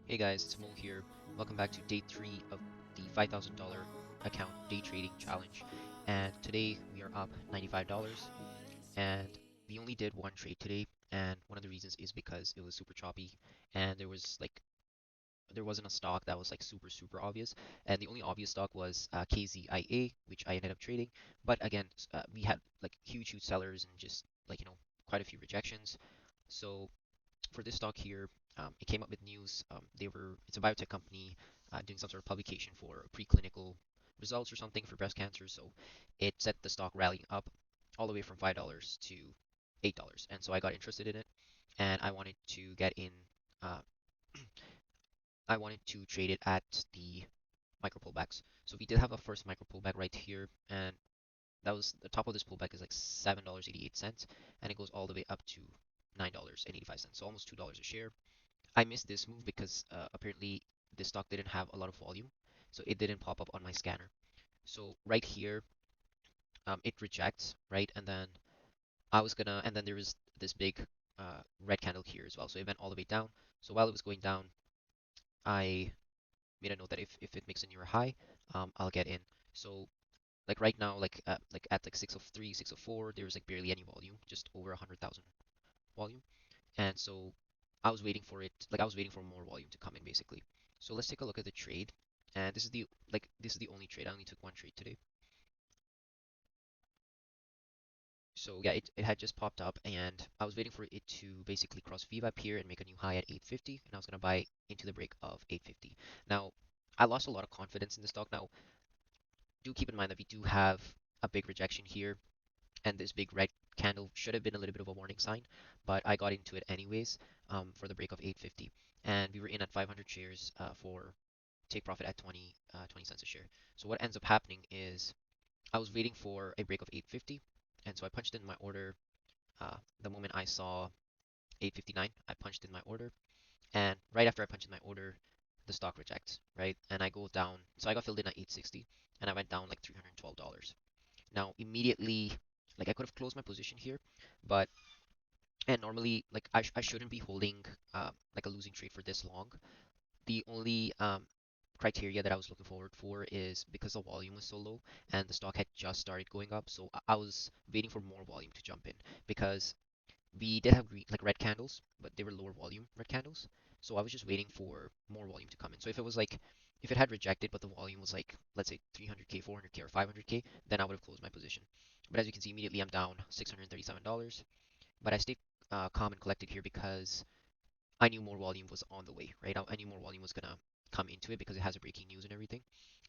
Hey guys, it's Mo here. Welcome back to day 3 of the $5,000 account day trading challenge. And today we are up $95 and we only did one trade today, and one of the reasons is because it was super choppy and there wasn't a stock that was like super obvious, and the only obvious stock was KZIA, which I ended up trading. But again, we had like huge sellers and just quite a few rejections. So for this stock here, it came up with news. It's a biotech company doing some sort of publication for preclinical results or something for breast cancer. So it set the stock rallying up all the way from $5 to $8, and so I got interested in it, and I wanted to get in. Uh, I wanted to trade it at the micro pullbacks. So we did have a first micro pullback right here, and that was the top of this pullback is like $7.88, and it goes all the way up to $9.85, so almost $2 a share. I missed this move because apparently this stock didn't have a lot of volume, so it didn't pop up on my scanner. So right here, it rejects, right? And then there was this big red candle here as well. So it went all the way down. So while it was going down, I made a note that if it makes a newer high, I'll get in. So like right now, like at like 603, 604, there was like barely any volume, just over 100,000 volume. And so I was waiting for it, like I was waiting for more volume to come in basically. So let's take a look at the trade. And this is the only trade. I only took one trade today. So yeah, it had just popped up and I was waiting for it to basically cross VWAP here and make a new high at 850, and I was gonna buy into the break of 850. Now, I lost a lot of confidence in the stock. Now, do keep in mind that we do have a big rejection here, and this big red candle should have been a little bit of a warning sign, but I got into it anyways for the break of 850, and we were in at 500 shares for take profit at 20 cents a share. So what ends up happening is I was waiting for a break of 850, and so I punched in my order. The moment I saw 859, I punched in my order, and right after I punched in my order, the stock rejects, right? And I go down, so I got filled in at 860, and I went down like $312. Now immediately, like I could have closed my position here, but and normally like I shouldn't be holding like a losing trade for this long. The only criteria that I was looking forward for is because the volume was so low and the stock had just started going up, so I was waiting for more volume to jump in because we did have green, like red candles, but they were lower volume red candles. So I was just waiting for more volume to come in. So if it was like if it had rejected, but the volume was like let's say 300k, 400k, or 500k, then I would have closed my position. But as you can see, immediately I'm down $637. But I stayed calm and collected here because I knew more volume was on the way, right? I knew more volume was gonna come into it because it has a breaking news and everything.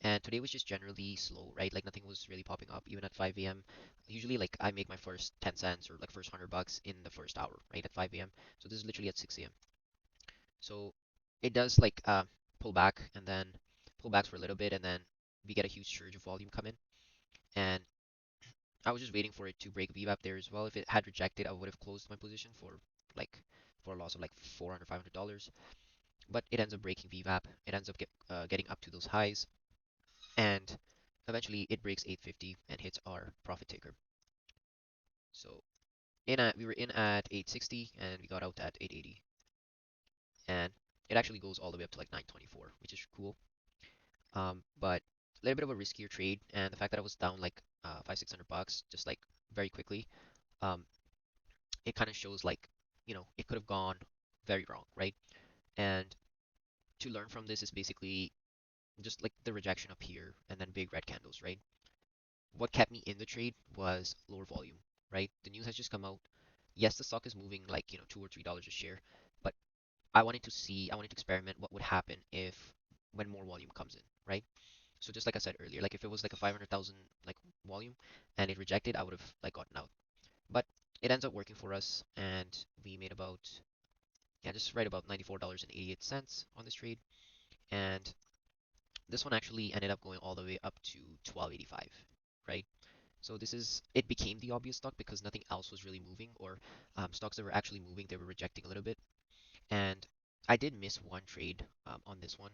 And today was just generally slow, right? Like nothing was really popping up, even at 5 a.m. Usually, like I make my first 10 cents or like first $100 in the first hour, right? At 5 a.m. So this is literally at 6 a.m. So it does like pull back and then pull backs for a little bit, and then we get a huge surge of volume come in. And I was just waiting for it to break VWAP there as well. If it had rejected, I would have closed my position like for a loss of like 400, $500. But it ends up breaking VWAP. It ends up getting up to those highs, and eventually it breaks 850 and hits our profit taker. So we were in at 860 and we got out at 880, and it actually goes all the way up to like 924, which is cool. But a little bit of a riskier trade, and the fact that I was down like 500, $600 just like very quickly, um, it kind of shows like it could have gone very wrong, right? And to learn from this is basically just like the rejection up here and then big red candles, right? What kept me in the trade was lower volume, right? The news has just come out. Yes, the stock is moving like, $2 or $3 a share, but I wanted to experiment what would happen if when more volume comes in, right? So just like I said earlier, like if it was like a 500,000 like volume and it rejected, I would have like gotten out. But it ends up working for us, and we made about yeah, just right about $94.88 on this trade. And this one actually ended up going all the way up to 1285, right? So it became the obvious stock because nothing else was really moving, or stocks that were actually moving, they were rejecting a little bit. And I did miss one trade on this one,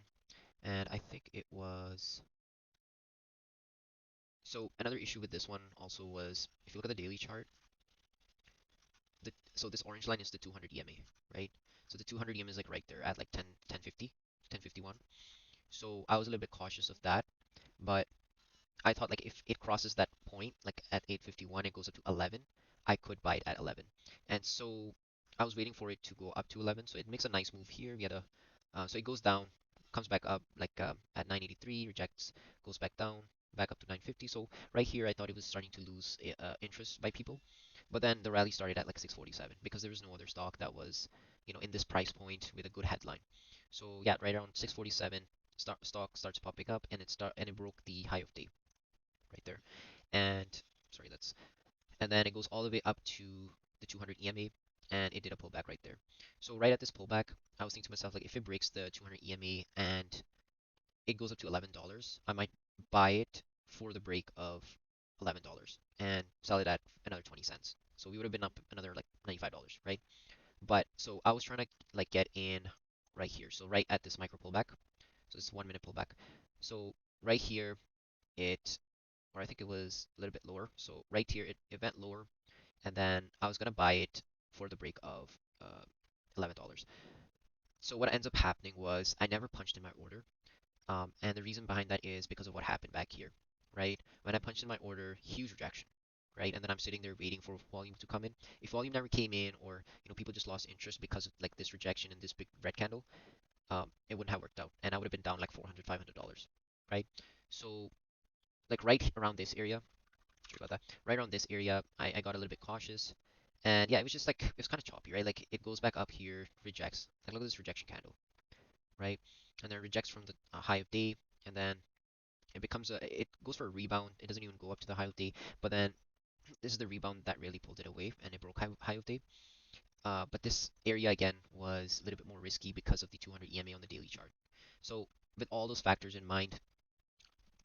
and I think it was. So another issue with this one also was if you look at the daily chart, so this orange line is the 200 EMA, right? So the 200 EMA is like right there at like 10, 1050. 851. So I was a little bit cautious of that, but I thought like if it crosses that point, like at 851, it goes up to 11, I could buy it at 11. And so I was waiting for it to go up to 11. So it makes a nice move here. We had a, so it goes down, comes back up like at 983, rejects, goes back down, back up to 950. So right here, I thought it was starting to lose interest by people. But then the rally started at like 647 because there was no other stock that was, in this price point with a good headline. So yeah, right around 647, stock starts popping up and it broke the high of day right there. And sorry, and then it goes all the way up to the 200 EMA and it did a pullback right there. So right at this pullback, I was thinking to myself like if it breaks the 200 EMA and it goes up to $11, I might buy it for the break of $11 and sell it at another 20 cents. So we would have been up another like $95, right? But so I was trying to like get in right here. So right at this micro pullback. So it's 1 minute pullback. So right here it or I think it was a little bit lower. So right here, it went lower, and then I was gonna buy it for the break of $11. So what ends up happening was I never punched in my order, and the reason behind that is because of what happened back here, right? When I punched in my order, huge rejection, right? And then I'm sitting there waiting for volume to come in. If volume never came in, or people just lost interest because of like this rejection and this big red candle, it wouldn't have worked out, and I would have been down like 400, $500, right? So like right around this area, sorry about that. Right around this area, I got a little bit cautious. And yeah, it was just like, it was kind of choppy, right? Like it goes back up here, rejects. Like look at this rejection candle, right? And then rejects from the high of day, and then it goes for a rebound. It doesn't even go up to the high of day, but then this is the rebound that really pulled it away, and it broke high of day. But this area again was a little bit more risky because of the 200 EMA on the daily chart. So with all those factors in mind,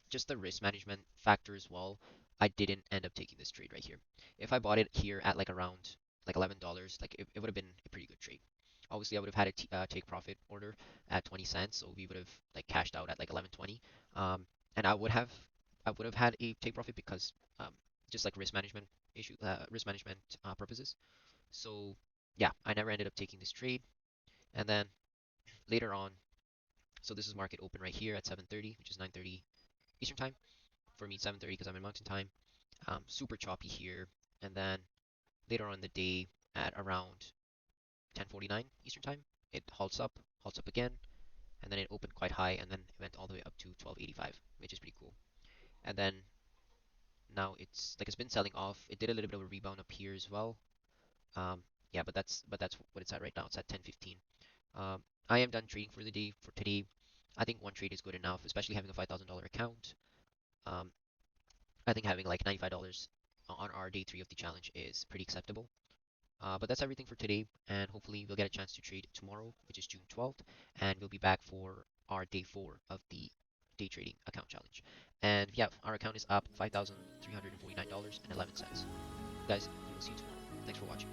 just the risk management factor as well, I didn't end up taking this trade right here. If I bought it here at like around like $11, like it would have been a pretty good trade. Obviously, I would have had a take profit order at 20 cents, so we would have like cashed out at like 11.20. And I would have had a take profit because just like risk management purposes. So yeah, I never ended up taking this trade. And then later on, so this is market open right here at 7:30, which is 9:30 Eastern time. For me, 7:30 because I'm in Mountain Time. Super choppy here, and then later on in the day at around 10:49 Eastern time, it halts up again, and then it opened quite high, and then it went all the way up to 1285, which is pretty cool. And then now it's been selling off. It did a little bit of a rebound up here as well. Yeah, but that's what it's at right now. It's at 10:15. I am done trading for the day for today. I think one trade is good enough, especially having a $5,000 account. Um, I think having like $95 on our day three of the challenge is pretty acceptable. But that's everything for today, and hopefully we'll get a chance to trade tomorrow, which is June 12th, and we'll be back for our day four of the day trading account challenge. And yeah, our account is up $5,349.11. Guys, we will see you tomorrow. Thanks for watching.